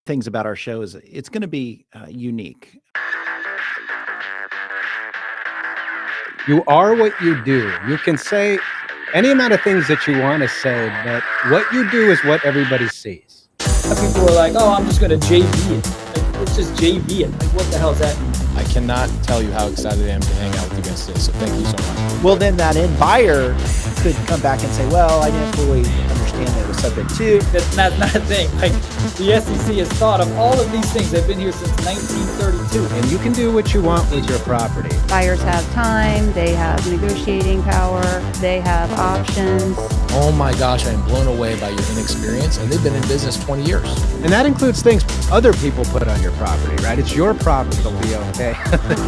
things about our show is it's going to be unique. You are what you do. You can say any amount of things that you want to say, but what you do is what everybody sees. People are like, oh, I'm just going to JV it. Like, let's just JV it. Like, what the hell is that mean? I cannot tell you how excited I am to hang out with you guys today, so thank you so much. Well, then that end buyer could come back and say, well, I didn't fully understand that it was subject to. That's not a thing. Like, the SEC has thought of all of these things. They've been here since 1932. And you can do what you want with your property. Buyers have time, they have negotiating power, they have options. Oh my gosh, I am blown away by your inexperience, and they've been in business 20 years. And that includes things other people put on your property, right? It's your property to be okay.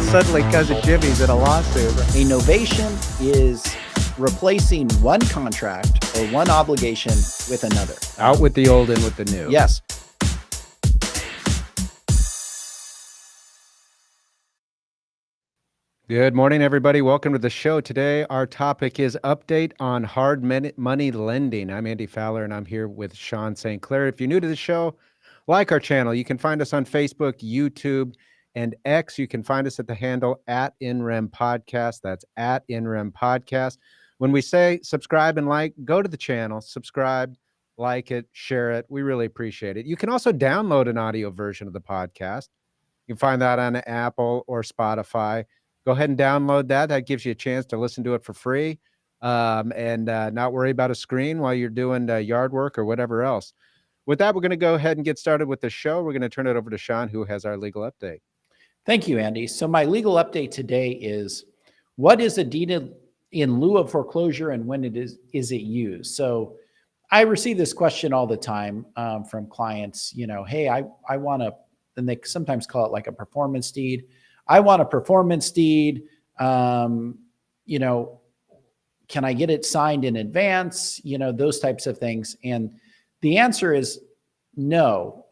Suddenly, Cousin Jimmy's in a lawsuit. A novation is replacing one contract or one obligation with another. Out with the old, in with the new. Yes. Good morning, everybody. Welcome to the show. Today, our topic is update on hard money lending. I'm Andy Fowler, and I'm here with Sean St. Clair. If you're new to the show, like our channel. You can find us on Facebook, YouTube, and X. You can find us at the handle @InRem Podcast. That's @InRem Podcast. When we say subscribe and like, go to the channel, subscribe, like it, share it. We really appreciate it. You can also download an audio version of the podcast. You can find that on Apple or Spotify. Go ahead and download that. That gives you a chance to listen to it for free and not worry about a screen while you're doing yard work or whatever else. With that, we're going to go ahead and get started with the show. We're going to turn it over to Sean, who has our legal update. Thank you, Andy. So my legal update today is what is a deed in lieu of foreclosure and when is it used? So I receive this question all the time from clients, hey, I want to, and they sometimes call it like a performance deed. I want a performance deed. Can I get it signed in advance? Those types of things. And the answer is no.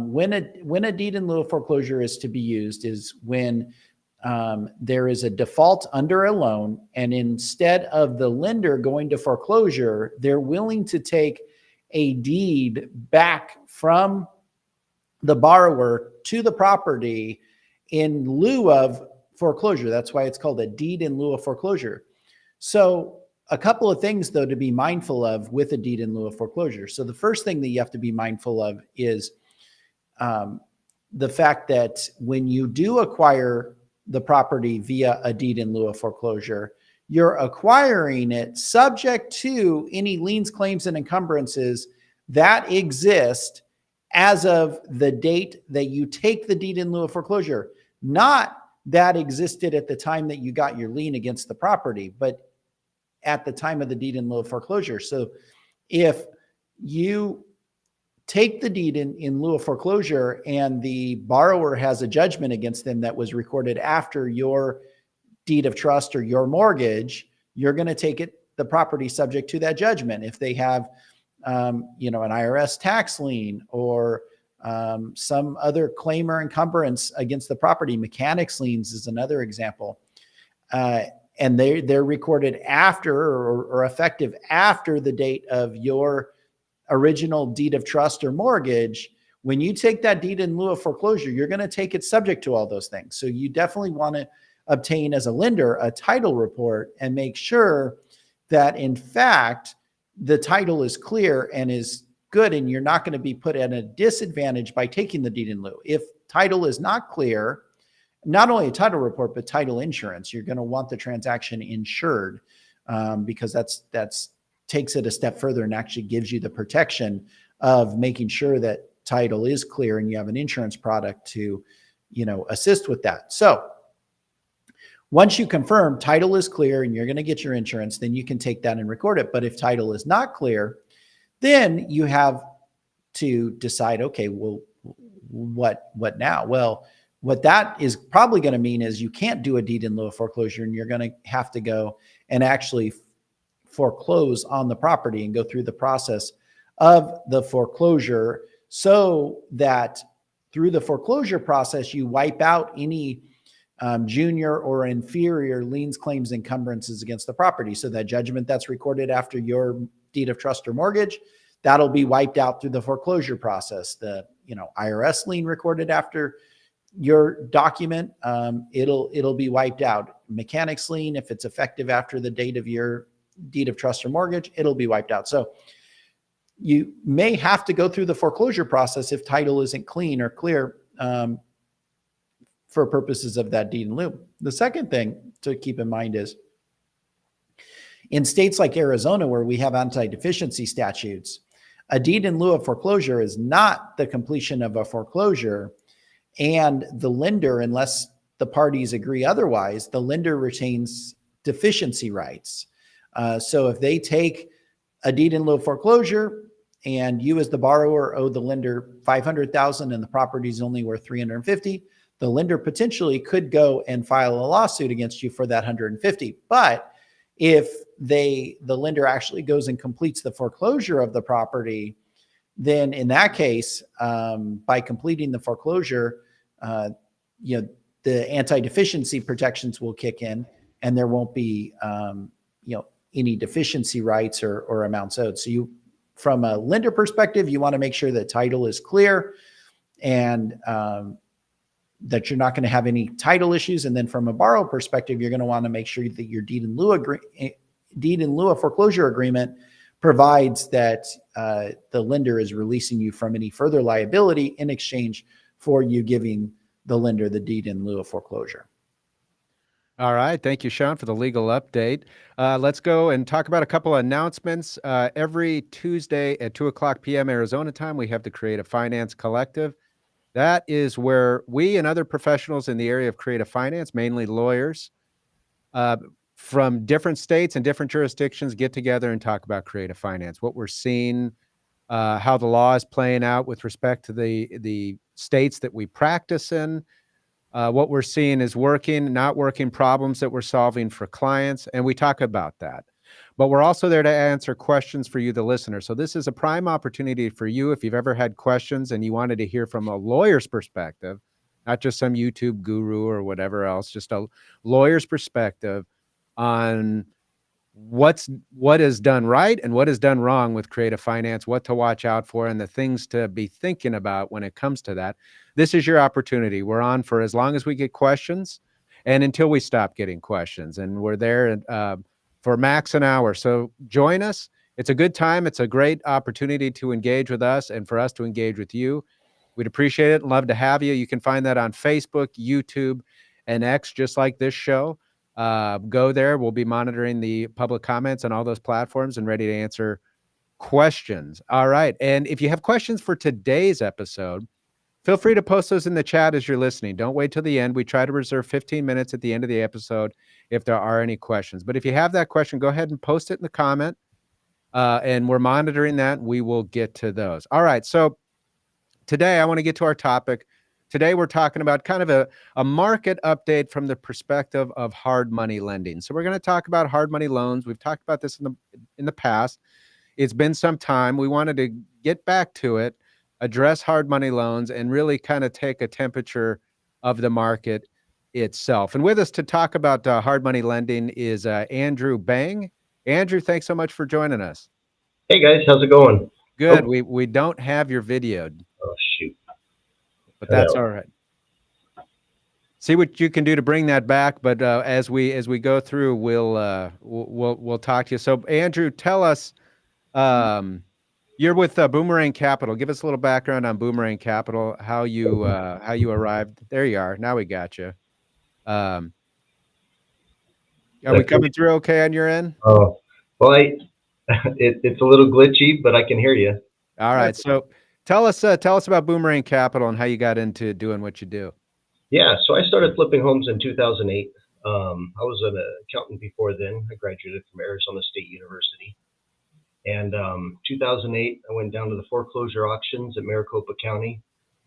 When a deed in lieu of foreclosure is to be used is when there is a default under a loan, and instead of the lender going to foreclosure, they're willing to take a deed back from the borrower to the property in lieu of foreclosure. That's why it's called a deed in lieu of foreclosure. So a couple of things, though, to be mindful of with a deed in lieu of foreclosure. So the first thing that you have to be mindful of is the fact that when you do acquire the property via a deed in lieu of foreclosure, you're acquiring it subject to any liens, claims, and encumbrances that exist as of the date that you take the deed in lieu of foreclosure, not that existed at the time that you got your lien against the property, but at the time of the deed in lieu of foreclosure. So if you take the deed in lieu of foreclosure and the borrower has a judgment against them that was recorded after your deed of trust or your mortgage, you're going to take the property subject to that judgment. If they have, an IRS tax lien or some other claim or encumbrance against the property, mechanics liens is another example. And they're recorded after or effective after the date of your original deed of trust or mortgage. When you take that deed in lieu of foreclosure, you're going to take it subject to all those things. So you definitely want to obtain, as a lender, a title report and make sure that, in fact, the title is clear and is good, and you're not going to be put at a disadvantage by taking the deed in lieu. If title is not clear, not only a title report, but title insurance, you're going to want the transaction insured because that's takes it a step further and actually gives you the protection of making sure that title is clear and you have an insurance product to, assist with that. So once you confirm title is clear and you're going to get your insurance, then you can take that and record it. But if title is not clear, then you have to decide, okay, well, what now? Well, what that is probably going to mean is you can't do a deed in lieu of foreclosure, and you're going to have to go and actually foreclose on the property and go through the process of the foreclosure, so that through the foreclosure process, you wipe out any junior or inferior liens, claims, encumbrances against the property. So that judgment that's recorded after your deed of trust or mortgage, that'll be wiped out through the foreclosure process. The IRS lien recorded after your document, it'll be wiped out. Mechanics lien, if it's effective after the date of your deed of trust or mortgage, it'll be wiped out. So you may have to go through the foreclosure process if title isn't clean or clear for purposes of that deed in lieu. The second thing to keep in mind is in states like Arizona, where we have anti-deficiency statutes, a deed in lieu of foreclosure is not the completion of a foreclosure, and the lender, unless the parties agree otherwise, the lender retains deficiency rights. So if they take a deed in lieu of foreclosure and you as the borrower owe the lender $500,000 and the property is only worth $350,000, the lender potentially could go and file a lawsuit against you for that $150,000. But if the lender actually goes and completes the foreclosure of the property, then in that case, by completing the foreclosure, the anti-deficiency protections will kick in, and there won't be any deficiency rights or amounts owed. So from a lender perspective, you want to make sure that title is clear and that you're not going to have any title issues. And then from a borrower perspective, you're going to want to make sure that your deed in lieu of foreclosure agreement provides that the lender is releasing you from any further liability in exchange for you giving the lender the deed in lieu of foreclosure. All right. Thank you, Sean, for the legal update. Let's go and talk about a couple of announcements. Every Tuesday at 2:00 p.m. Arizona time, we have the Creative Finance Collective. That is where we and other professionals in the area of creative finance, mainly lawyers, from different states and different jurisdictions get together and talk about creative finance, what we're seeing, how the law is playing out with respect to the states that we practice in, what we're seeing is working, not working, problems that we're solving for clients, and we talk about that. But we're also there to answer questions for you, the listener. So this is a prime opportunity for you if you've ever had questions and you wanted to hear from a lawyer's perspective, not just some YouTube guru or whatever else, just a lawyer's perspective on what is done right and what is done wrong with creative finance, what to watch out for, and the things to be thinking about when it comes to that. This is your opportunity. We're on for as long as we get questions and until we stop getting questions. And we're there for max an hour. So join us. It's a good time. It's a great opportunity to engage with us and for us to engage with you. We'd appreciate it and love to have you. You can find that on Facebook, YouTube, and X, just like this show. Go there. We'll be monitoring the public comments on all those platforms and ready to answer questions. All right. And if you have questions for today's episode, feel free to post those in the chat as you're listening. Don't wait till the end. We try to reserve 15 minutes at the end of the episode if there are any questions. But if you have that question, go ahead and post it in the comment. And we're monitoring that. We will get to those. All right. So today I want to get to our topic. Today we're talking about kind of a market update from the perspective of hard money lending. So we're going to talk about hard money loans. We've talked about this in the past. It's been some time. We wanted to get back to it, address hard money loans, and really kind of take a temperature of the market itself. And with us to talk about hard money lending is Andrew Bang. Andrew, thanks so much for joining us. Hey guys, how's it going? Good. Oh. We don't have your video. Oh shoot. But that's all right. See what you can do to bring that back. But as we go through, we'll talk to you. So Andrew, tell us, you're with Boomerang Capital. Give us a little background on Boomerang Capital, how you arrived. There you are. Now we got you. Are we coming through okay on your end? Oh, well, it's a little glitchy, but I can hear you. All right. So tell us about Boomerang Capital and how you got into doing what you do. Yeah, so I started flipping homes in 2008. I was an accountant before then. I graduated from Arizona State University. And 2008, I went down to the foreclosure auctions at Maricopa County,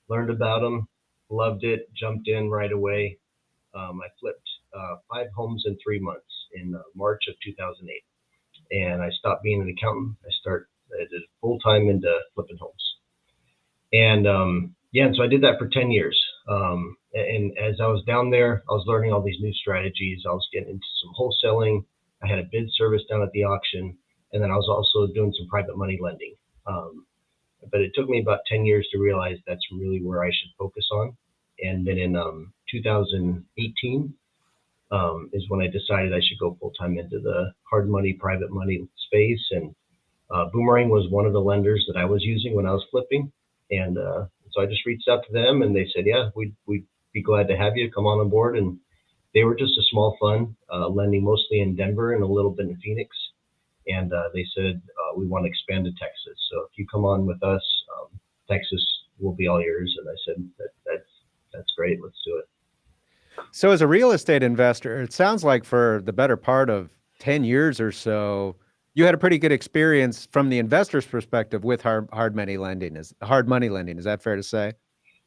learned about them, loved it, jumped in right away. I flipped 5 homes in 3 months in March of 2008. And I stopped being an accountant. I did full-time into flipping homes. And and so I did that for 10 years. And as I was down there, I was learning all these new strategies. I was getting into some wholesaling. I had a bid service down at the auction. And then I was also doing some private money lending. But it took me about 10 years to realize that's really where I should focus on. And then in 2018 is when I decided I should go full time into the hard money, private money space. And Boomerang was one of the lenders that I was using when I was flipping. And so I just reached out to them and they said, yeah, we'd be glad to have you come on board. And they were just a small fund, lending mostly in Denver and a little bit in Phoenix. And they said, we want to expand to Texas. So if you come on with us, Texas will be all yours. And I said, that's great. Let's do it. So as a real estate investor, it sounds like for the better part of 10 years or so, you had a pretty good experience from the investor's perspective with hard money lending. Is that fair to say?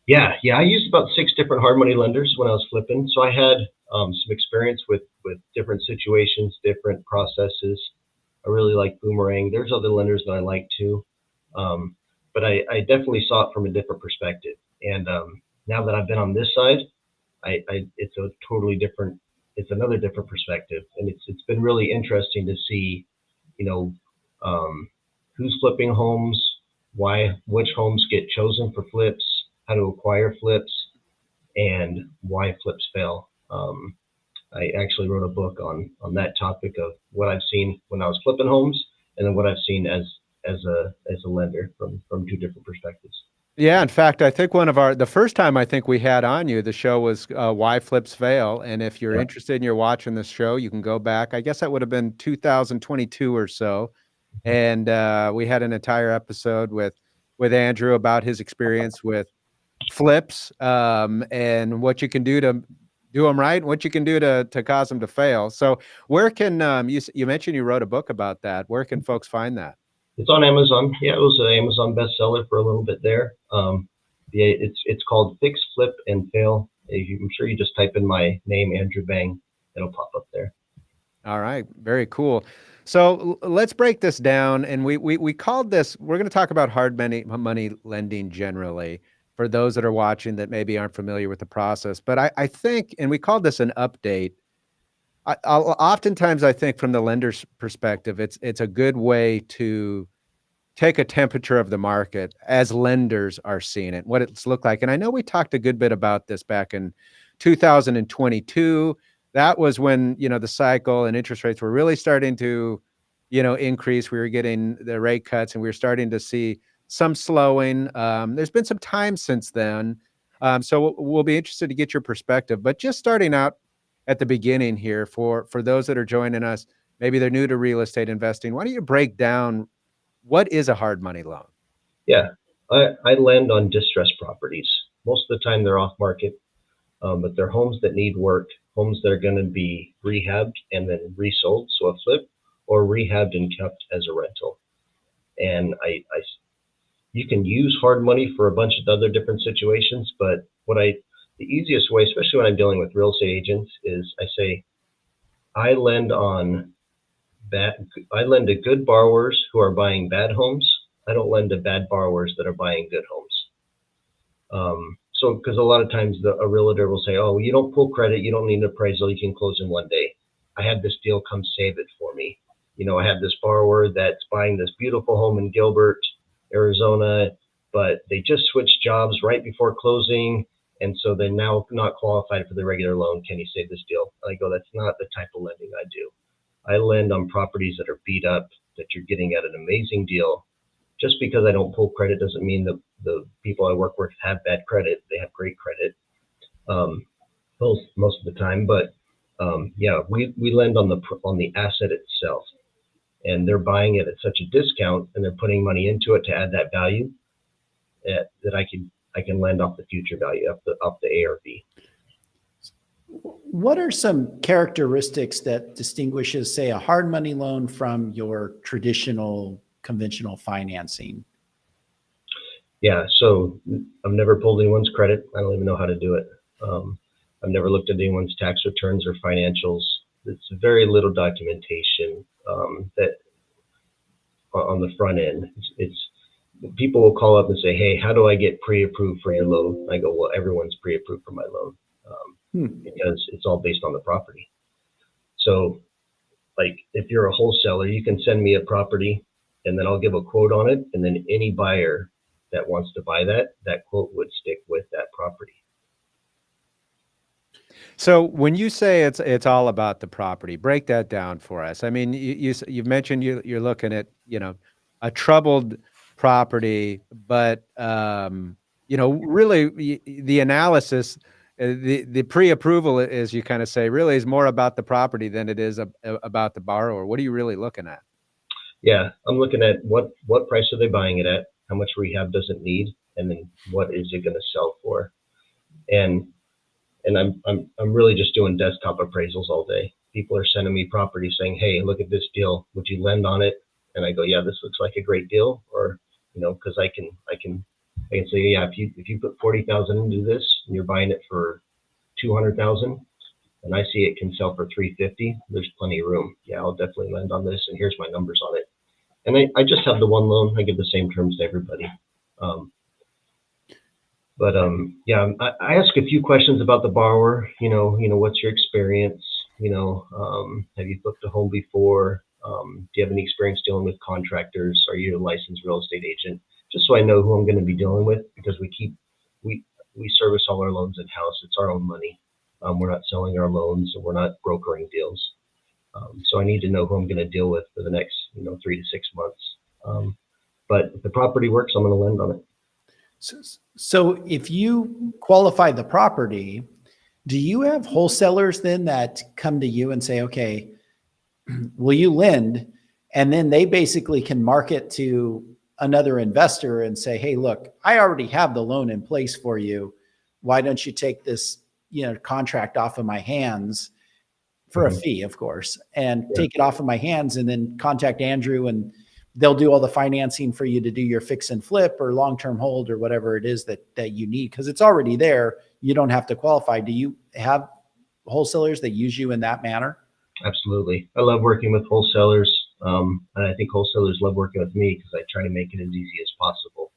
Yeah. I used about 6 different hard money lenders when I was flipping. So I had some experience with different situations, different processes. I really like Boomerang. There's other lenders that I like too. But I definitely saw it from a different perspective. And now that I've been on this side, it's a totally different, it's another different perspective. And it's been really interesting to see, who's flipping homes, which homes get chosen for flips, how to acquire flips, and why flips fail. I actually wrote a book on that topic of what I've seen when I was flipping homes, and then what I've seen as a lender from 2 different perspectives. Yeah, in fact, I think the first time I think we had on you, the show was Why Flips Fail. And if you're interested and you're watching this show, you can go back. I guess that would have been 2022 or so. And we had an entire episode with Andrew about his experience with flips and what you can do to do them right and what you can do to cause them to fail. So where can, you mentioned you wrote a book about that. Where can folks find that? It's on Amazon. Yeah, it was an Amazon bestseller for a little bit there. It's called Fix, Flip, and Fail. I'm sure you just type in my name, Andrew Bang, it'll pop up there. All right, very cool. So let's break this down. And we called this, we're going to talk about hard money lending generally for those that are watching that maybe aren't familiar with the process. But I think, and we called this an update. Oftentimes I think from the lender's perspective, it's a good way to take a temperature of the market as lenders are seeing it, what it's looked like. And I know we talked a good bit about this back in 2022. That was when, the cycle and interest rates were really starting to, increase. We were getting the rate cuts and we were starting to see some slowing. There's been some time since then. So we'll be interested to get your perspective, but just starting out at the beginning here for those that are joining us, maybe they're new to real estate investing. Why don't you break down what is a hard money loan? Yeah, I lend on distressed properties. Most of the time they're off market, but they're homes that need work, homes that are going to be rehabbed and then resold, so a flip, or rehabbed and kept as a rental. And you can use hard money for a bunch of other different situations, but the easiest way, especially when I'm dealing with real estate agents, is I say, I lend to good borrowers who are buying bad homes. I don't lend to bad borrowers that are buying good homes. So, because a lot of times a realtor will say, oh, you don't pull credit, you don't need an appraisal, you can close in one day. I had this deal, come save it for me. I have this borrower that's buying this beautiful home in Gilbert, Arizona, but they just switched jobs right before closing. And so they're now not qualified for the regular loan. Can you save this deal? I go, that's not the type of lending I do. I lend on properties that are beat up, that you're getting at an amazing deal. Just because I don't pull credit doesn't mean that the people I work with have bad credit. They have great credit most of the time. But we lend on the asset itself. And they're buying it at such a discount and they're putting money into it to add that value that I can lend off the future value, off the ARV. What are some characteristics that distinguishes, say, a hard money loan from your traditional conventional financing? Yeah, so I've never pulled anyone's credit. I don't even know how to do it. I've never looked at anyone's tax returns or financials. It's very little documentation that on the front end. It's people will call up and say, hey, how do I get pre-approved for your loan? I go, well, everyone's pre-approved for my loan because it's all based on the property. So like if you're a wholesaler, you can send me a property and then I'll give a quote on it, and then any buyer that wants to buy that quote would stick with that property. So when you say it's all about the property, break that down for us. I mean, you've mentioned you're looking at, a troubled property, but really the analysis, the pre-approval, as you kind of say, really is more about the property than it is about the borrower. What are you really looking at? Yeah, I'm looking at what price are they buying it at, how much rehab does it need, and then what is it going to sell for, and I'm really just doing desktop appraisals all day. People are sending me properties saying, "Hey, look at this deal. Would you lend on it?" And I go, "Yeah, this looks like a great deal." Or, because I can say, "Yeah, if you put 40,000 into this and you're buying it for 200,000, and I see it can sell for 350, there's plenty of room. Yeah, I'll definitely lend on this, and here's my numbers on it." And I just have the one loan. I give the same terms to everybody. Yeah, I ask a few questions about the borrower. What's your experience? Have you flipped a home before? Do you have any experience dealing with contractors? Are you a licensed real estate agent? Just so I know who I'm going to be dealing with, because we service all our loans in house. It's our own money. We're not selling our loans, and we're not brokering deals. So I need to know who I'm going to deal with for the next 3 to 6 months. But if the property works, I'm going to lend on it. So if you qualify the property, do you have wholesalers then that come to you and say, "Okay, will you lend?" And then they basically can market to another investor and say, "Hey, look, I already have the loan in place for you. Why don't you take this, contract off of my hands for a fee, of course, and take it off of my hands, and then contact Andrew, and they'll do all the financing for you to do your fix and flip or long-term hold or whatever it is that you need, because it's already there. You don't have to qualify." Do you have wholesalers that use you in that manner? Absolutely. I love working with wholesalers. And I think wholesalers love working with me because I try to make it as easy as possible.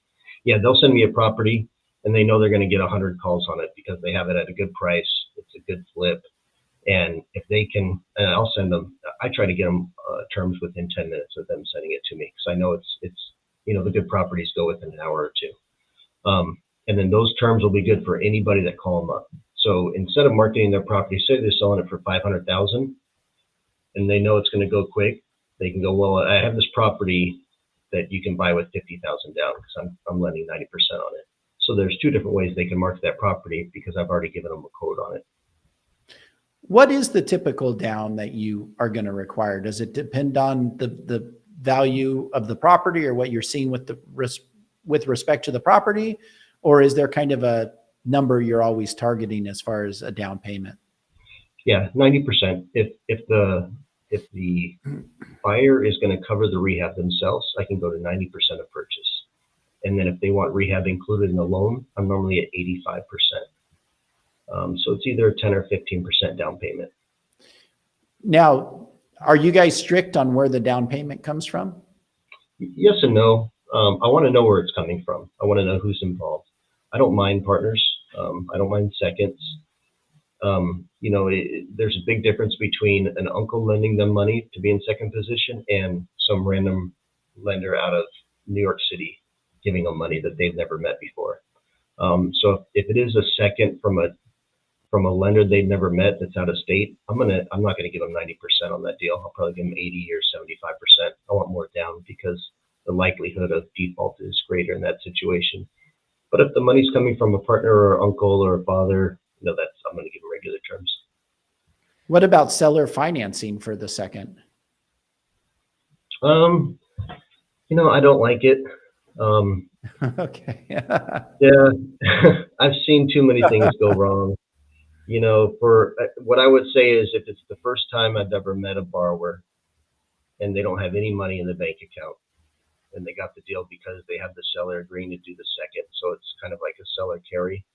Yeah, they'll send me a property and they know they're going to get 100 calls on it because they have it at a good price. It's a good flip. And if they can, and I'll send them, I try to get them terms within 10 minutes of them sending it to me, because I know it's the good properties go within an hour or two. And then those terms will be good for anybody that call them up. So instead of marketing their property, say they're selling it for 500,000 and they know it's going to go quick, they can go, "Well, I have this property that you can buy with 50,000 down because I'm lending 90% on it." So there's two different ways they can market that property because I've already given them a quote on it. What is the typical down that you are going to require? Does it depend on the value of the property or what you're seeing with respect to the property? Or is there kind of a number you're always targeting as far as a down payment? Yeah, 90%. If the buyer is going to cover the rehab themselves, I can go to 90% of purchase. And then if they want rehab included in the loan, I'm normally at 85%. So it's either a 10 or 15% down payment. Now, are you guys strict on where the down payment comes from? Yes and no. I want to know where it's coming from. I want to know who's involved. I don't mind partners. I don't mind seconds. There's a big difference between an uncle lending them money to be in second position and some random lender out of New York City giving them money that they've never met before. So if it is a second from a lender they've never met that's out of state, I'm not gonna give them 90% on that deal. I'll probably give them 80 or 75%. I want more down because the likelihood of default is greater in that situation. But if the money's coming from a partner or uncle or a father, I'm going to give them regular terms. What about seller financing for the second? I don't like it. Okay. Yeah, I've seen too many things go wrong. For what I would say is, if it's the first time I've ever met a borrower and they don't have any money in the bank account and they got the deal because they have the seller agreeing to do the second, so it's kind of like a seller carry.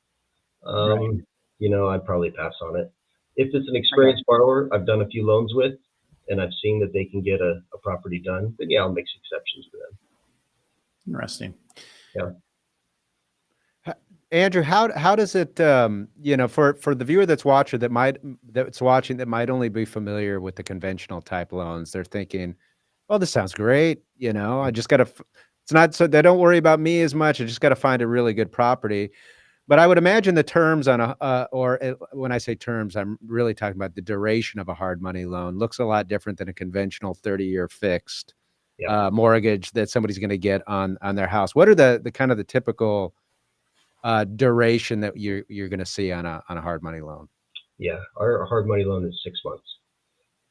Right. I'd probably pass on it. If it's an experienced borrower I've done a few loans with and I've seen that they can get a property done, then yeah, I'll make exceptions for them. Interesting. Yeah. Andrew, how does it, for the viewer that's watching that might only be familiar with the conventional type loans, they're thinking, well, this sounds great. I just got to, it's not so they don't worry about me as much. I just got to find a really good property. But I would imagine the terms on when I say terms, I'm really talking about the duration of a hard money loan looks a lot different than a conventional 30-year fixed mortgage that somebody's going to get on their house. What are the kind of the typical duration that you're going to see on a hard money loan? Yeah, our hard money loan is 6 months.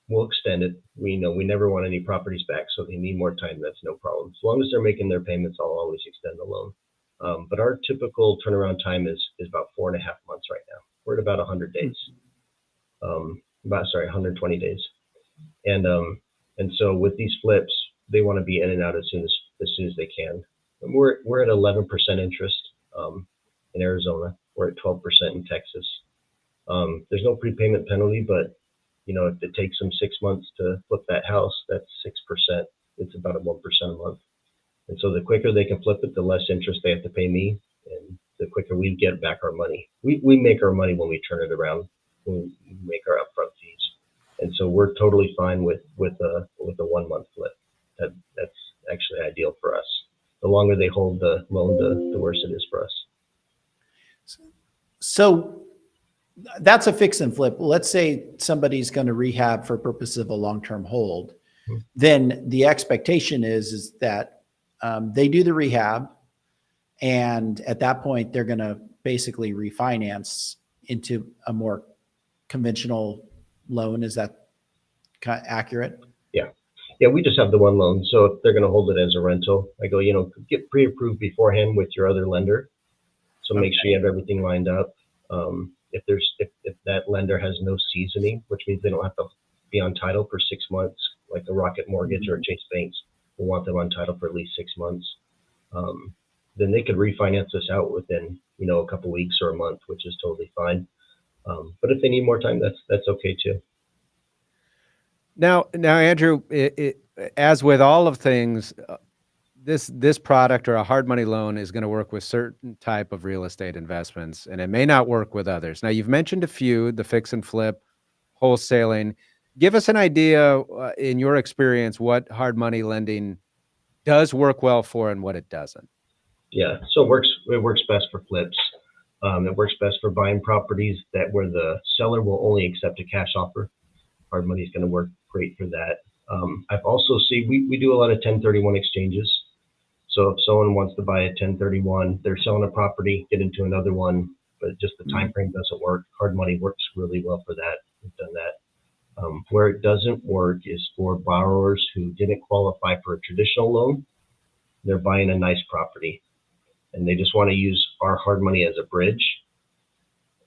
We'll extend it. We know we never want any properties back, so if they need more time, that's no problem. As long as they're making their payments, I'll always extend the loan. But our typical turnaround time is about 4.5 months right now. We're at about 100 days. 120 days. And so with these flips, they want to be in and out as soon as they can. And we're at 11% interest in Arizona. We're at 12% in Texas. There's no prepayment penalty, but if it takes them 6 months to flip that house, that's 6%. It's about 1% a month. And so the quicker they can flip it, the less interest they have to pay me, and the quicker we get back our money. We make our money when we turn it around, when we make our upfront fees. And so we're totally fine with a 1 month flip. That's actually ideal for us. The longer they hold the loan, the worse it is for us. So that's a fix and flip. Let's say somebody's going to rehab for purpose of a long-term hold. Then the expectation is that they do the rehab, and at that point, they're going to basically refinance into a more conventional loan. Is that accurate? Yeah, we just have the one loan. So if they're going to hold it as a rental, I go, get pre-approved beforehand with your other lender. So make sure you have everything lined up. If that lender has no seasoning, which means they don't have to be on title for 6 months, like a Rocket Mortgage or Chase Banks, we'll want them on title for at least 6 months. Then they could refinance us out within, a couple weeks or a month, which is totally fine. But if they need more time, that's okay too. Now, Andrew, as with all of things, this product or a hard money loan is going to work with certain type of real estate investments, and it may not work with others. Now, you've mentioned a few, the fix and flip, wholesaling. Give us an idea, in your experience, what hard money lending does work well for and what it doesn't. Yeah, so it works best for flips. It works best for buying properties where the seller will only accept a cash offer. Hard money is going to work great for that. I've also seen we do a lot of 1031 exchanges. So if someone wants to buy a 1031, they're selling a property, get into another one, but just the time frame doesn't work. Hard money works really well for that. We've done that. Where it doesn't work is for borrowers who didn't qualify for a traditional loan. They're buying a nice property, and they just want to use our hard money as a bridge.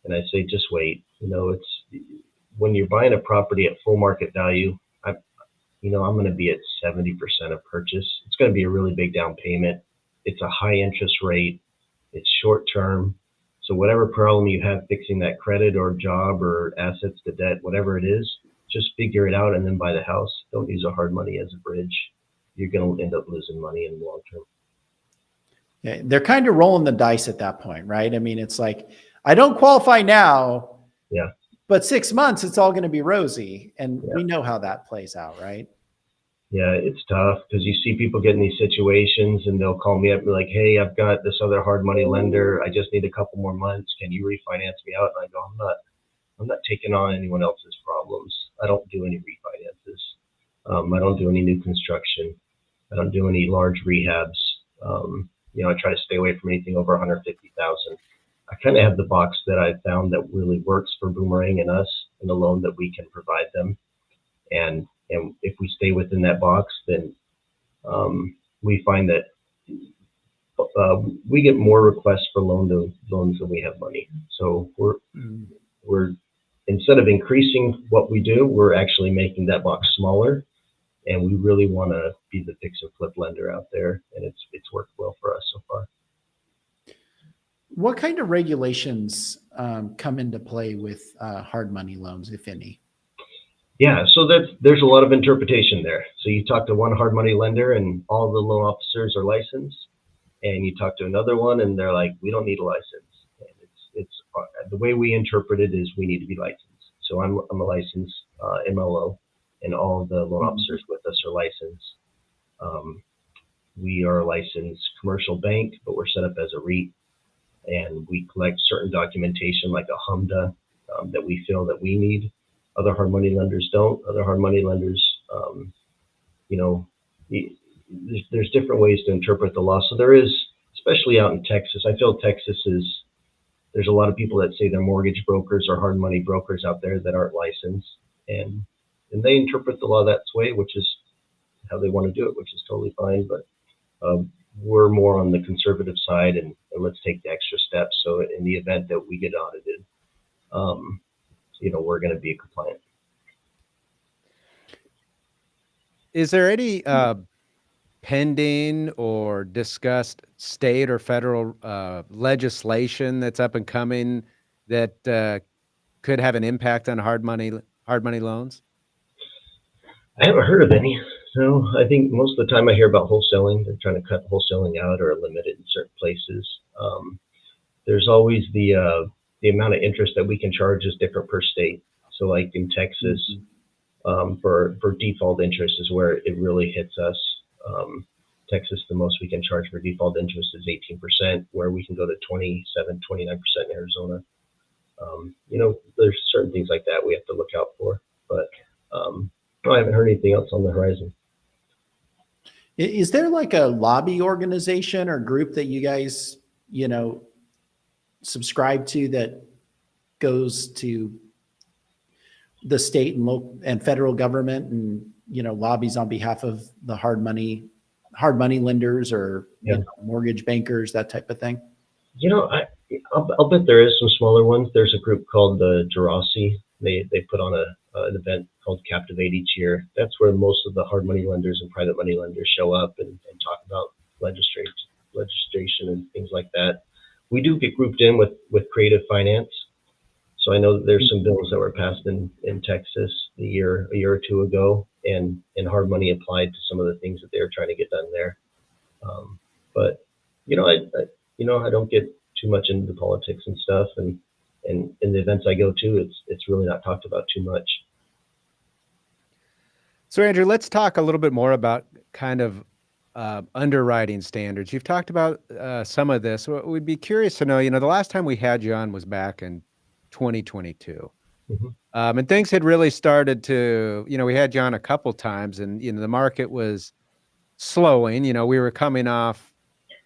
And I say, just wait. It's when you're buying a property at full market value, I'm going to be at 70% of purchase. It's going to be a really big down payment. It's a high interest rate. It's short term. So whatever problem you have fixing that credit or job or assets to debt, whatever it is, just figure it out and then buy the house. Don't use a hard money as a bridge. You're going to end up losing money in the long term. Yeah, they're kind of rolling the dice at that point, right? I mean, it's like, I don't qualify now. Yeah. But 6 months, it's all going to be rosy. And we know how that plays out, right? Yeah, it's tough because you see people get in these situations and they'll call me up and be like, hey, I've got this other hard money lender. I just need a couple more months. Can you refinance me out? And I go, I'm not taking on anyone else's problems. I don't do any refinances. I don't do any new construction. I don't do any large rehabs. I try to stay away from anything over 150,000. I kind of have the box that I found that really works for Boomerang and us and the loan that we can provide them. And if we stay within that box, then we find that we get more requests for loans than we have money. So we're instead of increasing what we do, we're actually making that box smaller. And we really want to be the fix and flip lender out there, and it's worked well for us so far. What kind of regulations come into play with hard money loans, if any? Yeah, so there's a lot of interpretation there. So you talk to one hard money lender and all the loan officers are licensed, and you talk to another one and they're like, we don't need a license. And it's the way we interpret it is we need to be licensed. So I'm a licensed MLO, and all of the loan officers with us are licensed. We are a licensed commercial bank, but we're set up as a REIT, and we collect certain documentation like a HMDA that we feel that we need. Other hard money lenders don't. Other hard money lenders, there's different ways to interpret the law. So there is, especially out in Texas, I feel Texas there's a lot of people that say they're mortgage brokers or hard money brokers out there that aren't licensed, and they interpret the law that way, which is how they want to do it, which is totally fine. But we're more on the conservative side, and let's take the extra steps. So in the event that we get audited, we're going to be compliant. Is there any pending or discussed state or federal legislation that's up and coming that could have an impact on hard money loans? I haven't heard of any. No, I think most of the time I hear about wholesaling. They're trying to cut wholesaling out or limit it in certain places. There's always the amount of interest that we can charge is different per state. So like in Texas, for default interest is where it really hits us. Texas, the most we can charge for default interest is 18%, where we can go to 27, 29% in Arizona. There's certain things like that we have to look out for, but I haven't heard anything else on the horizon. Is there like a lobby organization or group that you guys, subscribe to that goes to the state and local and federal government and, lobbies on behalf of the hard money lenders or mortgage bankers, that type of thing? I'll bet there is some smaller ones. There's a group called the Jurassic. They put on an event called Captivate each year. That's where most of the hard money lenders and private money lenders show up and talk about legislation and things like that. We do get grouped in with creative finance. So I know that there's some bills that were passed in Texas a year or two ago, and hard money applied to some of the things that they were trying to get done there. But I don't get too much into the politics and stuff, and in the events I go to, it's really not talked about too much. So Andrew, let's talk a little bit more about kind of underwriting standards. You've talked about some of this. We'd be curious to know, the last time we had you on was back in 2022. Mm-hmm. And things had really started to, we had you on a couple times, and, the market was slowing. We were coming off,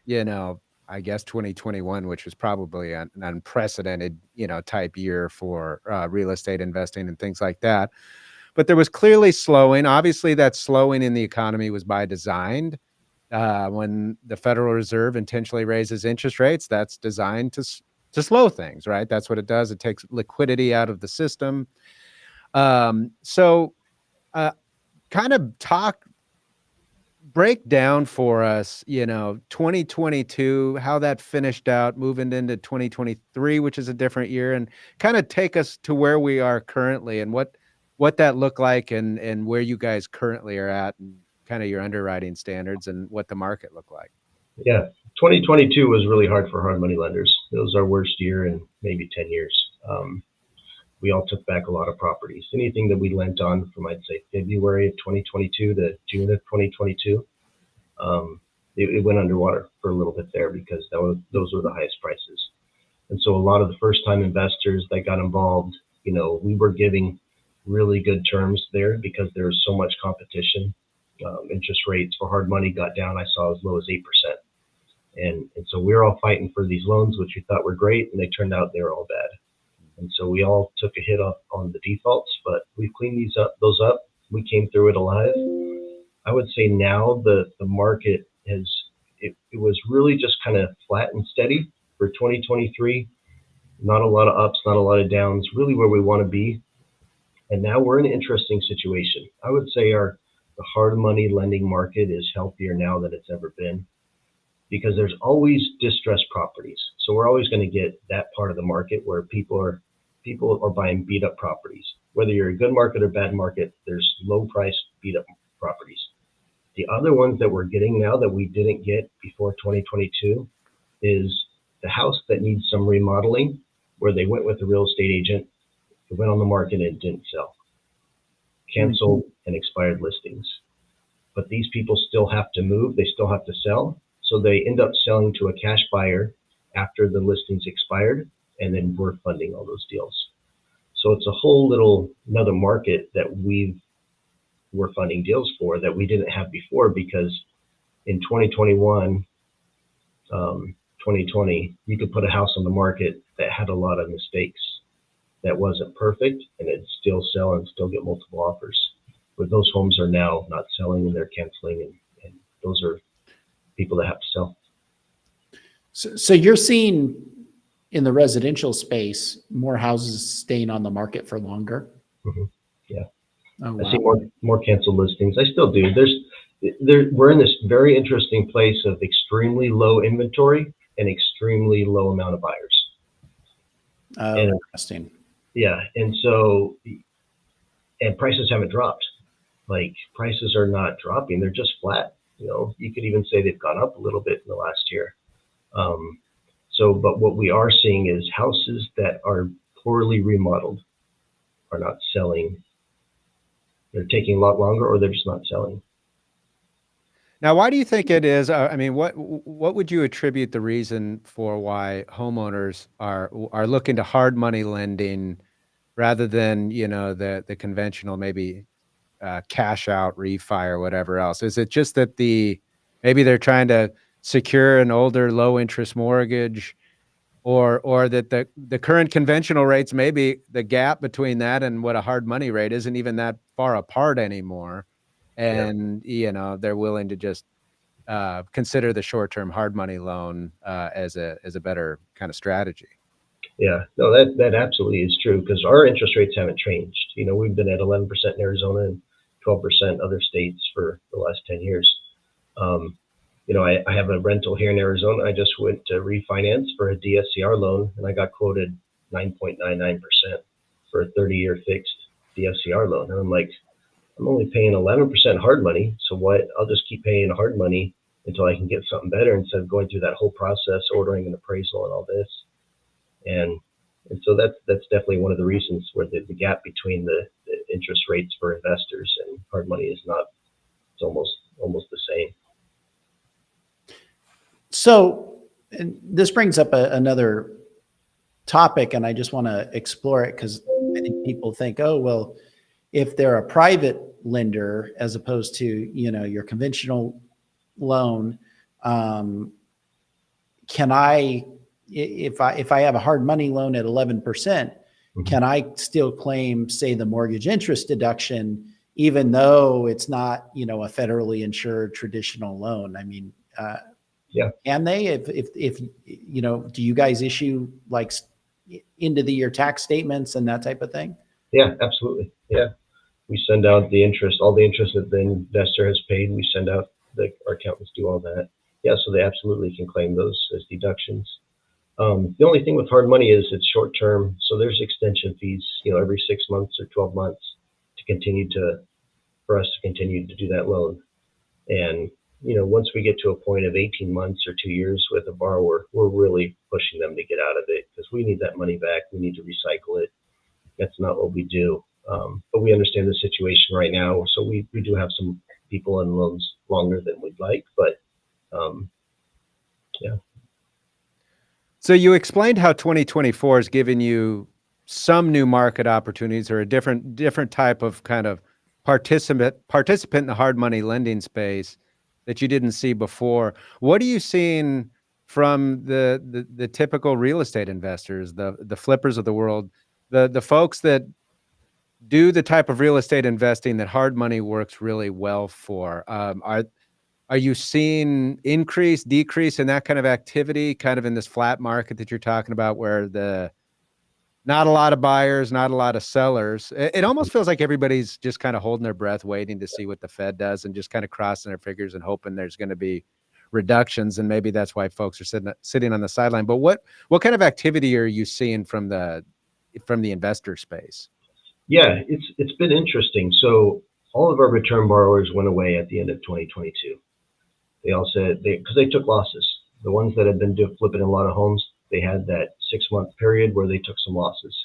I guess 2021, which was probably an unprecedented, type year for real estate investing and things like that. But there was clearly slowing. Obviously, that slowing in the economy was by design. When the Federal Reserve intentionally raises interest rates, that's designed to slow things, right? That's what it does. It takes liquidity out of the system. So kind of break down for us, 2022, how that finished out, moving into 2023, which is a different year, and kind of take us to where we are currently and what that looked like and where you guys currently are at, and kind of your underwriting standards and what the market looked like. Yeah, 2022 was really hard for hard money lenders. It was our worst year in maybe 10 years. We all took back a lot of properties. Anything that we lent on from, I'd say, February of 2022 to June of 2022, it went underwater for a little bit there because those were the highest prices. And so a lot of the first-time investors that got involved, we were giving really good terms there because there was so much competition. Interest rates for hard money got down, I saw, as low as 8%. And so we were all fighting for these loans, which we thought were great, and they turned out they were all bad. And so we all took a hit on the defaults, but we've cleaned those up. We came through it alive. I would say now the market it was really just kind of flat and steady for 2023. Not a lot of ups, not a lot of downs, really where we want to be. And now we're in an interesting situation. I would say the hard money lending market is healthier now than it's ever been, because there's always distressed properties. So we're always going to get that part of the market where people are buying beat up properties. Whether you're a good market or bad market, there's low price beat up properties. The other ones that we're getting now that we didn't get before 2022 is the house that needs some remodeling, where they went with a real estate agent, it went on the market and it didn't sell. canceled and expired listings. But these people still have to move, they still have to sell. So they end up selling to a cash buyer after the listings expired, and then we're funding all those deals. So it's a whole another market that we're funding deals for that we didn't have before, because in 2021, 2020, you could put a house on the market that had a lot of mistakes, that wasn't perfect, and it'd still sell and still get multiple offers. But those homes are now not selling, and they're canceling, and those are people that have to sell. So you're seeing in the residential space more houses staying on the market for longer? Mm-hmm. Yeah. Oh, wow. I see more canceled listings. I still do. We're in this very interesting place of extremely low inventory and extremely low amount of buyers. Oh, and, interesting. Yeah. And prices haven't dropped. Like, prices are not dropping. They're just flat. You could even say they've gone up a little bit in the last year. But what we are seeing is houses that are poorly remodeled are not selling. They're taking a lot longer, or they're just not selling. Now, why do you think it is? I mean, what would you attribute the reason for why homeowners are looking to hard money lending rather than, the conventional maybe cash out refi or whatever else? Is it just that maybe they're trying to secure an older low interest mortgage, or that the current conventional rates, maybe the gap between that and what a hard money rate isn't even that far apart anymore, and they're willing to just consider the short-term hard money loan as a better kind of strategy? Yeah, no, that absolutely is true, because our interest rates haven't changed. We've been at 11% in Arizona and 12% other states for the last 10 years. I have a rental here in Arizona. I just went to refinance for a DSCR loan, and I got quoted 9.99% for a 30-year fixed DSCR loan. And I'm like, I'm only paying 11% hard money, so what? I'll just keep paying hard money until I can get something better, instead of going through that whole process, ordering an appraisal and all this. And so that's definitely one of the reasons where the gap between the interest rates for investors and hard money is not, it's almost the same. So, and this brings up another topic, and I just want to explore it, because I think people think, oh, well, if they're a private lender as opposed to, your conventional loan, can I, if I have a hard money loan at 11%, can I still claim, say, the mortgage interest deduction, even though it's not, a federally insured traditional loan? I mean, yeah. Can they, if do you guys issue like end of the year tax statements and that type of thing? Yeah, absolutely. Yeah. We send out the interest, all the interest that the investor has paid. We send out, our accountants do all that. Yeah. So they absolutely can claim those as deductions. The only thing with hard money is it's short term. So there's extension fees, every 6 months or 12 months for us to continue to do that loan. And, once we get to a point of 18 months or 2 years with a borrower, we're really pushing them to get out of it, because we need that money back. We need to recycle it. That's not what we do. But we understand the situation right now. So we do have some people in loans longer than we'd like, but yeah. So you explained how 2024 has given you some new market opportunities, or a different type of kind of participant in the hard money lending space that you didn't see before. What are you seeing from the typical real estate investors, the flippers of the world, the folks that do the type of real estate investing that hard money works really well for? Are you seeing increase, decrease in that kind of activity, kind of in this flat market that you're talking about, where not a lot of buyers, not a lot of sellers? It almost feels like everybody's just kind of holding their breath, waiting to see what the Fed does, and just kind of crossing their fingers and hoping there's going to be reductions. And maybe that's why folks are sitting on the sideline. But what kind of activity are you seeing from the investor space? Yeah, it's been interesting. So all of our return borrowers went away at the end of 2022. They all said because they took losses. The ones that had been flipping a lot of homes, they had that 6-month period where they took some losses,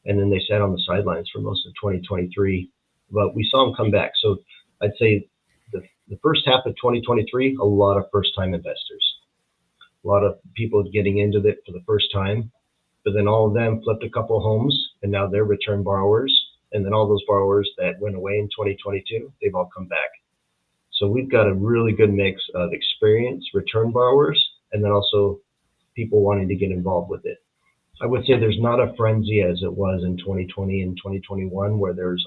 and then they sat on the sidelines for most of 2023. but we saw them come back. So I'd say the first half of 2023, a lot of first-time investors, a lot of people getting into it for the first time, but then all of them flipped a couple of homes and now they're return borrowers. And then all those borrowers that went away in 2022, they've all come back. So we've got a really good mix of experienced return borrowers and then also people wanting to get involved with it. I would say there's not a frenzy as it was in 2020 and 2021 where there's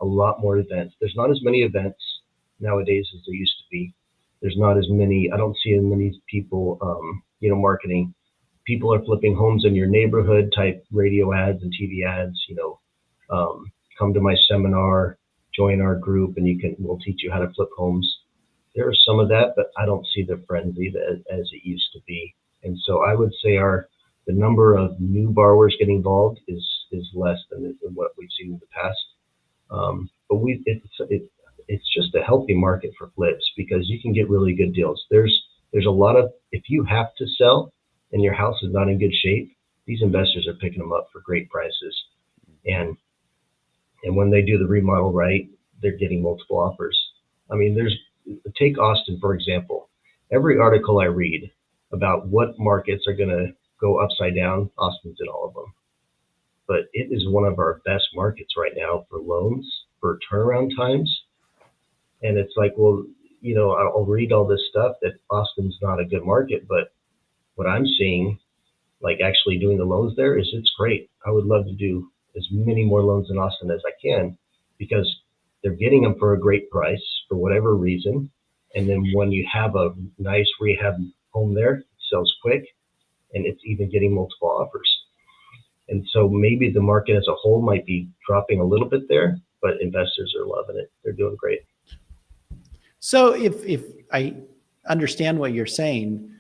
a lot more events. There's not as many events nowadays as there used to be. There's not as many, I don't see as many people, marketing. People are flipping homes in your neighborhood type radio ads and TV ads, come to my seminar, join our group, and we'll teach you how to flip homes. There's some of that, but I don't see the frenzy as it used to be. And so I would say the number of new borrowers getting involved is less than what we've seen in the past. But it's just a healthy market for flips because you can get really good deals. There's a lot of, if you have to sell and your house is not in good shape, these investors are picking them up for great prices. And when they do the remodel right, they're getting multiple offers. I mean, take Austin, for example. Every article I read about what markets are going to go upside down, Austin's in all of them. But it is one of our best markets right now for loans, for turnaround times. And it's like, well, I'll read all this stuff that Austin's not a good market, but what I'm seeing, like actually doing the loans there, is it's great. I would love to do as many more loans in Austin as I can because they're getting them for a great price for whatever reason. And then when you have a nice rehab home there, it sells quick and it's even getting multiple offers. And so maybe the market as a whole might be dropping a little bit there, but investors are loving it. They're doing great. So if I understand what you're saying,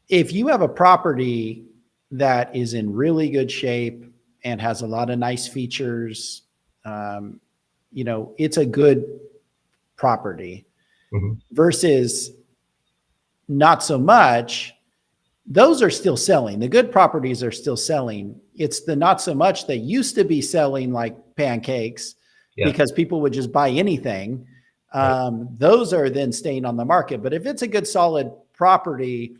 if you have a property that is in really good shape and has a lot of nice features, it's a good property versus not so much, those are still selling. The good properties are still selling. It's the not so much that used to be selling like pancakes because people would just buy anything. Those are then staying on the market. But if it's a good solid property,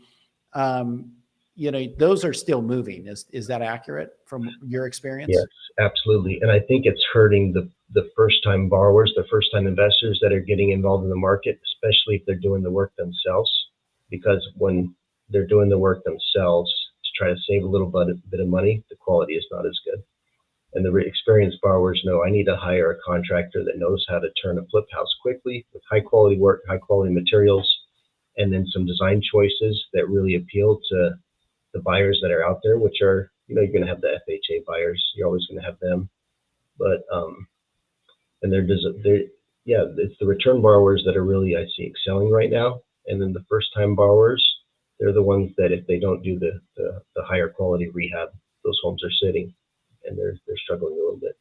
those are still moving. Is that accurate from your experience? Yes, absolutely. And I think it's hurting the first-time borrowers, the first-time investors that are getting involved in the market, especially if they're doing the work themselves, because when they're doing the work themselves to try to save a little bit of money, the quality is not as good. And the experienced borrowers know I need to hire a contractor that knows how to turn a flip house quickly with high quality work, high quality materials, and then some design choices that really appeal to the buyers that are out there, which are, you're going to have the FHA buyers. You're always going to have them. But, and it's the return borrowers that are really, I see, excelling right now. And then the first time borrowers, they're the ones that if they don't do the higher quality rehab, those homes are sitting and they're struggling a little bit.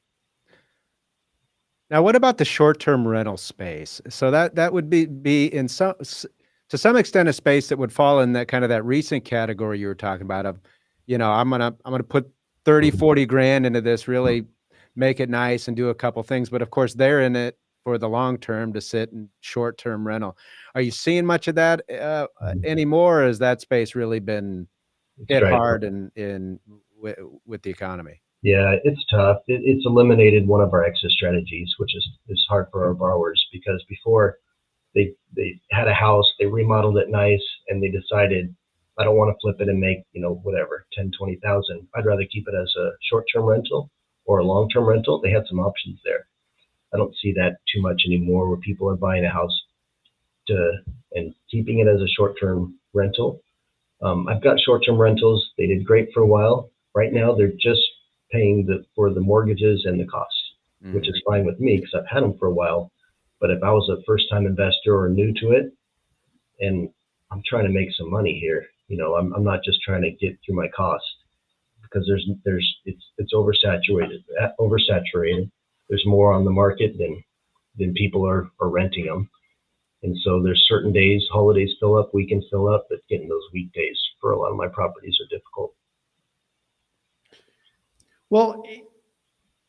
Now, what about the short-term rental space? So that would be in to some extent a space that would fall in that kind of that recent category you were talking about of, I'm gonna put 30, 40 grand into this, really make it nice and do a couple things. But of course, they're in it for the long term to sit in short-term rental. Are you seeing much of that anymore? Or has that space really been hit hard with the economy? Yeah, it's tough. It's eliminated one of our exit strategies, which is hard for our borrowers because before they had a house, they remodeled it nice, and they decided, I don't want to flip it and make, whatever, 10, 20,000. I'd rather keep it as a short-term rental or a long-term rental. They had some options there. I don't see that too much anymore where people are buying a house and keeping it as a short-term rental. I've got short-term rentals. They did great for a while. Right now, they're just paying for the mortgages and the costs, which is fine with me because I've had them for a while. But if I was a first-time investor or new to it, and I'm trying to make some money here, I'm not just trying to get through my costs because it's oversaturated. There's more on the market than people are renting them. And so there's certain days, holidays fill up, weekends fill up, but getting those weekdays for a lot of my properties are difficult. Well,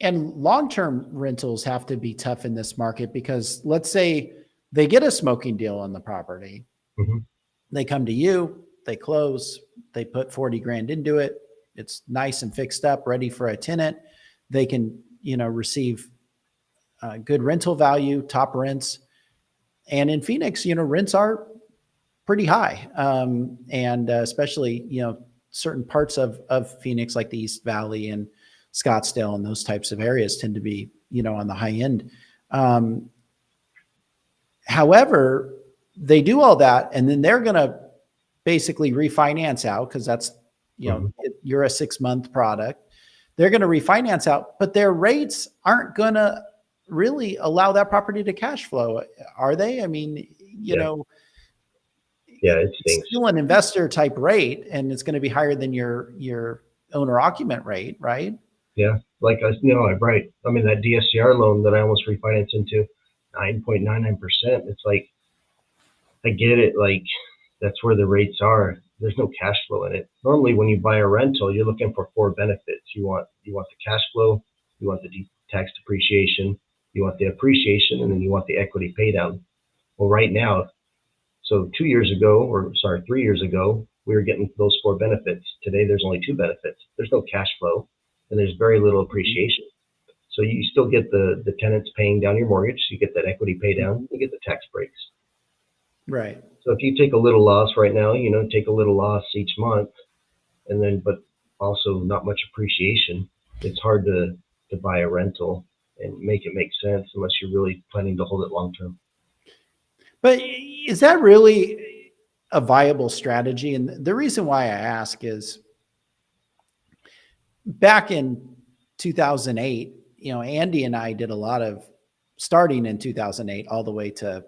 And long-term rentals have to be tough in this market because let's say they get a smoking deal on the property. Mhm. They come to you, they close, they put 40 grand into it. It's nice and fixed up, ready for a tenant. They can, receive good rental value, top rents. And in Phoenix, rents are pretty high. And especially, certain parts of Phoenix, like the East Valley and Scottsdale and those types of areas tend to be, on the high end. However, they do all that and then they're going to basically refinance out because that's, you're a 6-month product. They're going to refinance out, but their rates aren't going to really allow that property to cash flow, are they? I mean, Yeah, it it's stinks. still an investor type rate and it's going to be higher than your owner occupant rate, right? Yeah, like I'm right. I mean, that DSCR loan that I almost refinanced into 9.99%. It's like, I get it. Like, that's where the rates are. There's no cash flow in it. Normally, when you buy a rental, you're looking for 4 benefits. You want the cash flow, you want the tax depreciation, you want the appreciation, and then you want the equity pay down. Well, right now, so 3 years ago, we were getting those 4 benefits. Today, there's only 2 benefits. There's no cash flow, and there's very little appreciation. So you still get the tenants paying down your mortgage. You get that equity pay down. You get the tax breaks. Right. So if you take a little loss right now, take a little loss each month, and then but also not much appreciation, it's hard to buy a rental and make it make sense unless you're really planning to hold it long term. But is that really a viable strategy? And the reason why I ask is back in 2008, Andy and I did a lot of starting in 2008 all the way to,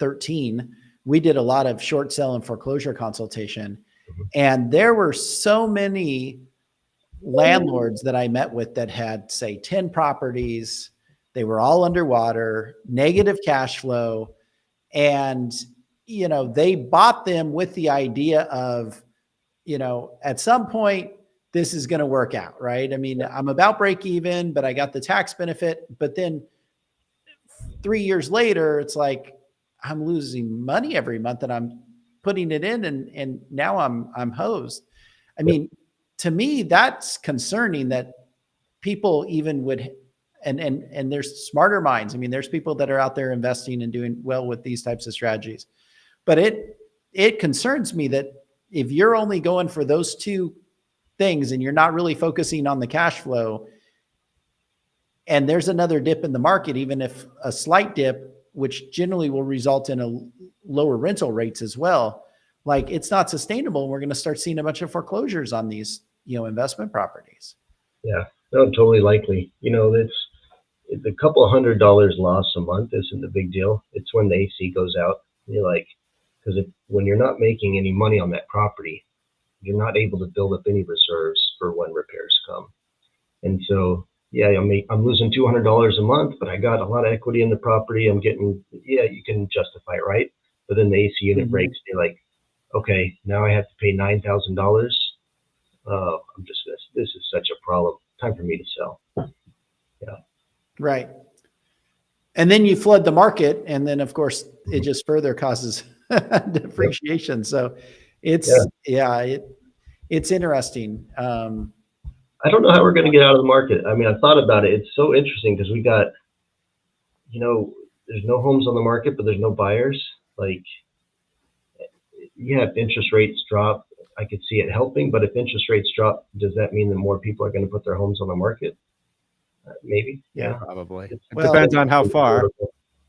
13, we did a lot of short sale and foreclosure consultation. And there were so many landlords that I met with that had, say, 10 properties. They were all underwater, negative cash flow. And, they bought them with the idea of, at some point, this is going to work out, right? I mean, I'm about break even, but I got the tax benefit. But then 3 years later, it's like, I'm losing money every month and I'm putting it in and now I'm hosed. I mean, to me, that's concerning that people even would, and there's smarter minds. I mean, there's people that are out there investing and doing well with these types of strategies, but it concerns me that if you're only going for those 2 things and you're not really focusing on the cash flow and there's another dip in the market, even if a slight dip, which generally will result in a lower rental rates as well. Like it's not sustainable. We're going to start seeing a bunch of foreclosures on these, investment properties. Yeah, no, totally likely. It's a couple $100 loss a month isn't a big deal. It's when the AC goes out. You're like, because when you're not making any money on that property, you're not able to build up any reserves for when repairs come. And so, yeah, I'm losing $200 a month, but I got a lot of equity in the property. I'm getting, you can justify it, right? But then the AC unit breaks. You're like, okay, now I have to pay $9,000. This is such a problem. Time for me to sell. Yeah. Right. And then you flood the market. And then of course it just further causes depreciation. So it's, it's interesting. I don't know how we're going to get out of the market. I mean, I thought about it. It's so interesting because we got, there's no homes on the market, but there's no buyers. Like, if interest rates drop, I could see it helping. But if interest rates drop, does that mean that more people are going to put their homes on the market? Maybe. Yeah, probably. It Well, depends on how far.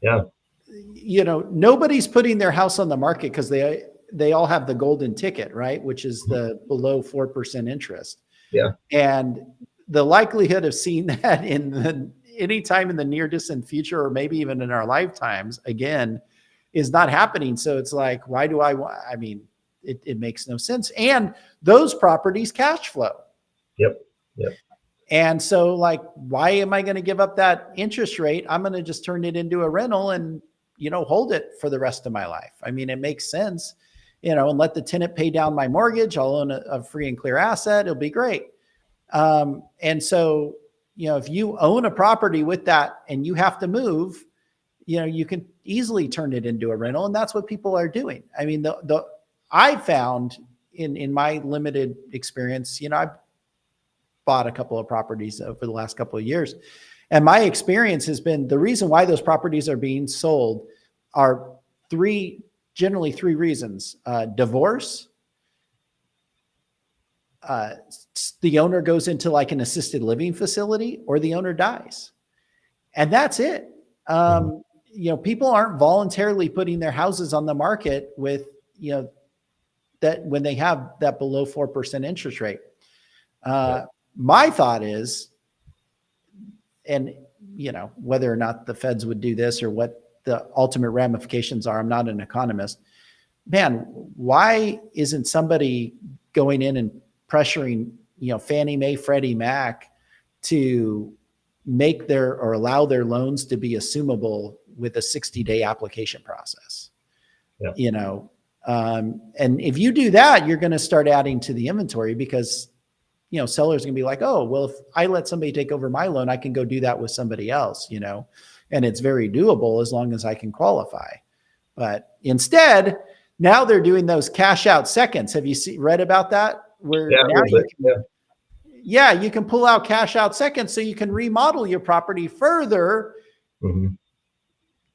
Yeah. Nobody's putting their house on the market because they all have the golden ticket, right? Which is the below 4% interest. Yeah. And the likelihood of seeing that any time in the near distant future, or maybe even in our lifetimes, again, is not happening. So it's like, why do I mean, it makes no sense. And those properties cash flow. Yep. And so like, why am I going to give up that interest rate? I'm going to just turn it into a rental and, hold it for the rest of my life. I mean, it makes sense, and let the tenant pay down my mortgage. I'll own a free and clear asset. It'll be great. And so, if you own a property with that and you have to move, you can easily turn it into a rental. And that's what people are doing. I mean, I found in my limited experience, I've bought a couple of properties over the last couple of years. And my experience has been the reason why those properties are being sold are generally three reasons: divorce, the owner goes into like an assisted living facility, or the owner dies. And that's it. People aren't voluntarily putting their houses on the market with, that when they have that below 4% interest rate. My thought is, and whether or not the feds would do this or what the ultimate ramifications are, I'm not an economist. Man, why isn't somebody going in and pressuring, Fannie Mae, Freddie Mac to make or allow their loans to be assumable with a 60-day application process? And if you do that, you're going to start adding to the inventory, because sellers are going to be like, oh, well, if I let somebody take over my loan, I can go do that with somebody else, and it's very doable as long as I can qualify. But instead, now they're doing those cash out seconds. Have you read about that? Where you can pull out cash out seconds so you can remodel your property further,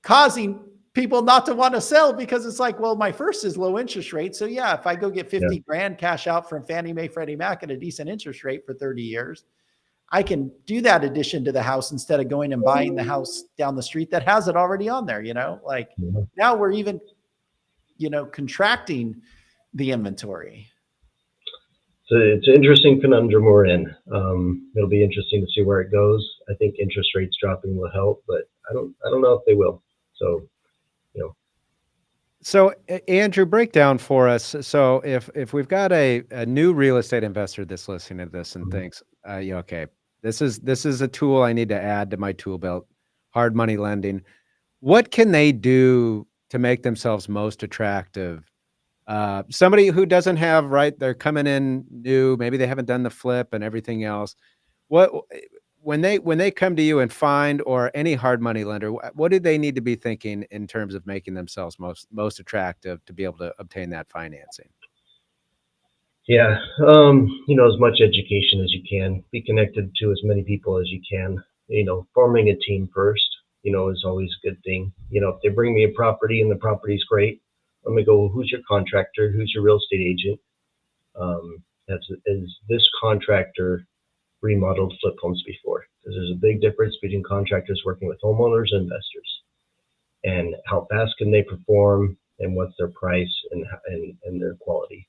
causing people not to want to sell, because it's like, well, my first is low interest rate. So yeah, if I go get 50 grand cash out from Fannie Mae, Freddie Mac at a decent interest rate for 30 years, I can do that addition to the house instead of going and buying the house down the street that has it already on there, now we're even, contracting the inventory. So it's an interesting conundrum we're in. It'll be interesting to see where it goes. I think interest rates dropping will help, but I don't know if they will. So, So Andrew, break down for us. So if we've got a new real estate investor that's listening to this and thinks, okay, this is a tool I need to add to my tool belt, hard money lending. What can they do to make themselves most attractive? Somebody who doesn't have, they're coming in new, maybe they haven't done the flip and everything else. When they come to you and find, or any hard money lender, what do they need to be thinking in terms of making themselves most attractive to be able to obtain that financing? Yeah, as much education as you can, be connected to as many people as you can. Forming a team first, is always a good thing. If they bring me a property and the property's great, I'm gonna go, well, who's your contractor? Who's your real estate agent? Has this contractor remodeled flip homes before? Because there's a big difference between contractors working with homeowners and investors, and how fast can they perform, and what's their price and their quality.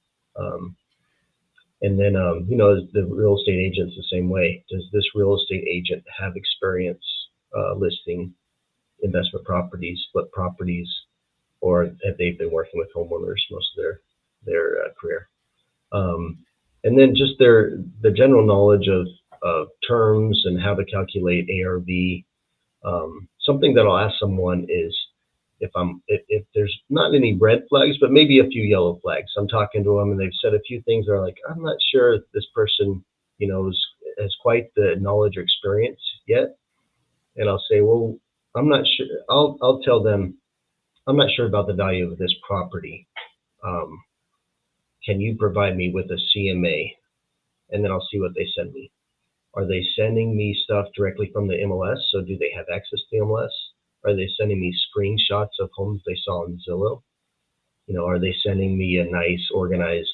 And then, the real estate agent's the same way. Does this real estate agent have experience listing investment properties, flip properties, or have they been working with homeowners most of their career? And then just the general knowledge of terms and how to calculate ARV. Something that I'll ask someone is if there's not any red flags, but maybe a few yellow flags. I'm talking to them and they've said a few things. They're like, I'm not sure if this person, has quite the knowledge or experience yet. And I'll say, well, I'm not sure. I'll tell them, I'm not sure about the value of this property. Can you provide me with a CMA? And then I'll see what they send me. Are they sending me stuff directly from the MLS? So do they have access to the MLS? Are they sending me screenshots of homes they saw on Zillow? Are they sending me a nice organized,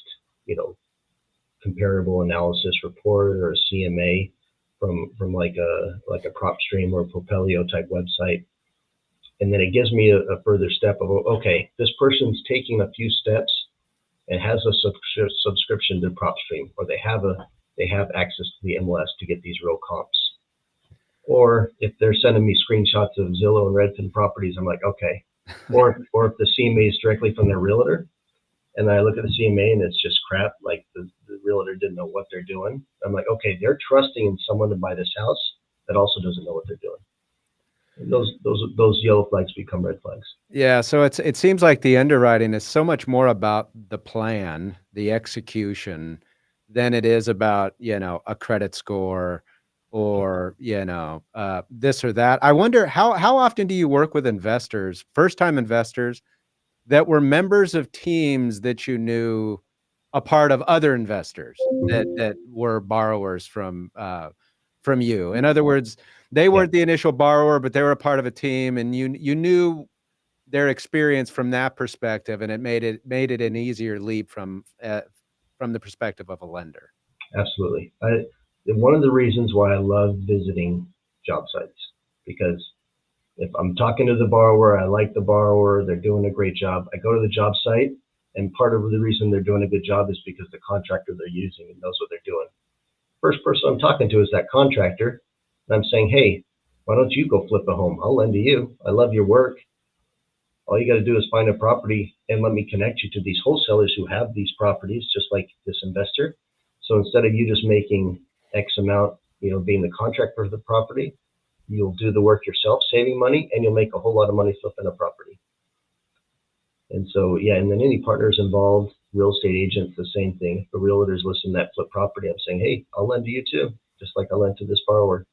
comparable analysis report or a CMA from like a PropStream or Propelio type website? And then it gives me a further step of, okay, this person's taking a few steps and has a subscription to PropStream, or they have access to the MLS to get these real comps. Or if they're sending me screenshots of Zillow and Redfin properties, I'm like, okay. Or if the CMA is directly from their realtor, and I look at the CMA and it's just crap, like the realtor didn't know what they're doing, I'm like, okay, they're trusting in someone to buy this house that also doesn't know what they're doing. And those yellow flags become red flags. Yeah, so it seems like the underwriting is so much more about the plan, the execution, than it is about, a credit score or, this or that. I wonder how often do you work with investors, first-time investors that were members of teams that you knew a part of other investors that were borrowers from you? In other words, they weren't the initial borrower, but they were a part of a team, and you knew their experience from that perspective, and it made it an easier leap from the perspective of a lender. Absolutely. One of the reasons why I love visiting job sites, because if I'm talking to the borrower, I like the borrower, they're doing a great job. I go to the job site, and part of the reason they're doing a good job is because the contractor they're using knows what they're doing. First person I'm talking to is that contractor, and I'm saying, hey, why don't you go flip a home? I'll lend to you. I love your work. All you got to do is find a property and let me connect you to these wholesalers who have these properties, just like this investor. So instead of you just making X amount, being the contractor for the property, you'll do the work yourself, saving money, and you'll make a whole lot of money flipping a property. And so, and then any partners involved, real estate agents, the same thing. If the realtors listen to that flip property, I'm saying, hey, I'll lend to you too, just like I lend to this borrower.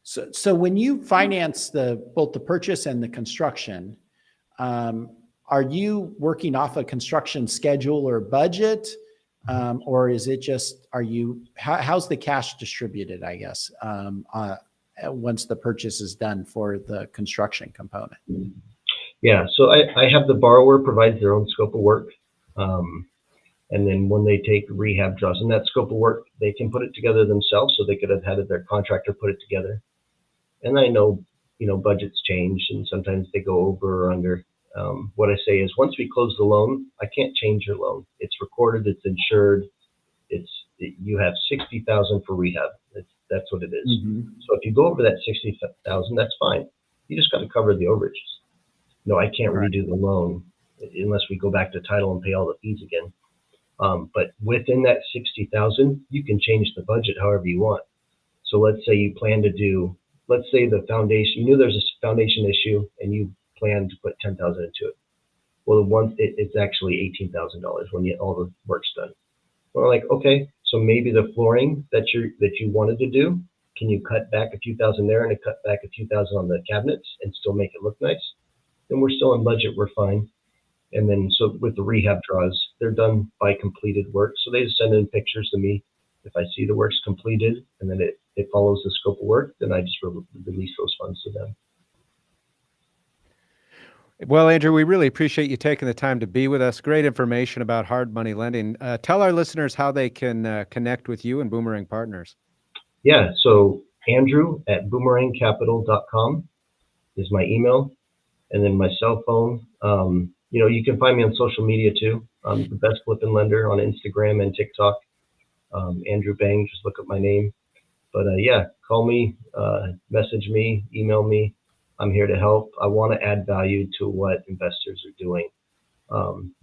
So when you finance both the purchase and the construction, are you working off a construction schedule or budget? Or is it just, how's the cash distributed, I guess, once the purchase is done for the construction component? Yeah, so I have the borrower provides their own scope of work. And then when they take rehab draws in that scope of work, they can put it together themselves. So they could have had their contractor put it together. And I know, budgets change and sometimes they go over or under. What I say is once we close the loan, I can't change your loan. It's recorded, it's insured. You have $60,000 for rehab. That's what it is. Mm-hmm. So if you go over that $60,000, that's fine. You just got to cover the overages. No, I can't redo the loan unless we go back to title and pay all the fees again. But within that $60,000, you can change the budget however you want. So let's say you plan to do, let's say the foundation, you knew there's a foundation issue and you plan to put $10,000 into it. Well, it's actually $18,000 when all the work's done. Well, like, okay, so maybe the flooring that you wanted to do, can you cut back a few thousand there and cut back a few thousand on the cabinets and still make it look nice? Then we're still in budget, we're fine. And then so with the rehab draws, they're done by completed work. So they just send in pictures to me. If I see the work's completed and then it follows the scope of work, then I just release those funds to them. Well, Andrew, we really appreciate you taking the time to be with us. Great information about hard money lending. Tell our listeners how they can connect with you and Boomerang Partners. Yeah, so Andrew at boomerangcapital.com is my email. And then my cell phone. You can find me on social media too. I'm the best flipping lender on Instagram and TikTok. Andrew Bang, just look up my name. But call me, message me, email me. I'm here to help. I want to add value to what investors are doing.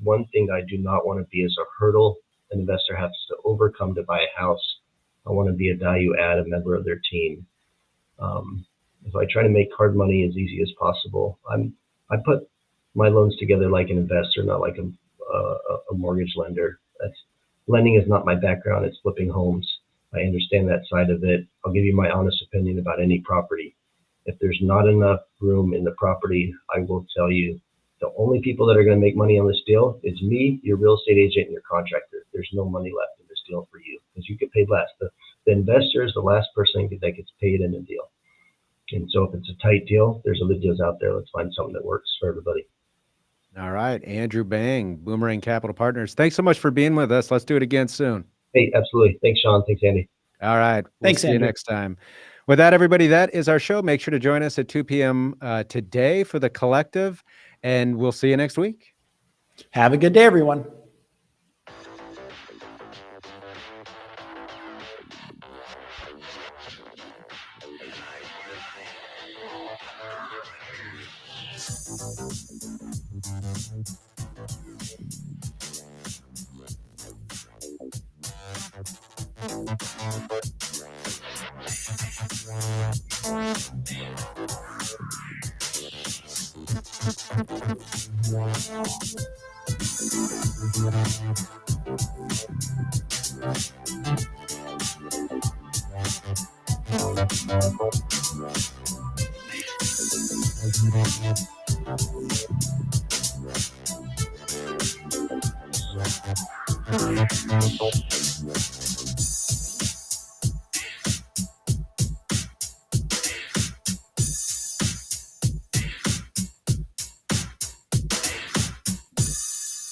One thing I do not want to be is a hurdle an investor has to overcome to buy a house. I want to be a value add, a member of their team. If I try to make hard money as easy as possible, I put my loans together like an investor, not like a mortgage lender. Lending is not my background. It's flipping homes. I understand that side of it. I'll give you my honest opinion about any property. If there's not enough room in the property, I will tell you the only people that are going to make money on this deal is me, your real estate agent, and your contractor. There's no money left in this deal for you because you get paid less. The investor is the last person that gets paid in a deal. And so if it's a tight deal, there's other deals out there. Let's find something that works for everybody. All right. Andrew Bang, Boomerang Capital Partners. Thanks so much for being with us. Let's do it again soon. Hey, absolutely. Thanks, Sean. Thanks, Andy. All right. Thanks, see you Andrew. next time. With that, everybody, that is our show. Make sure to join us at 2 p.m. Today for The Collective, and we'll see you next week. Have a good day, everyone.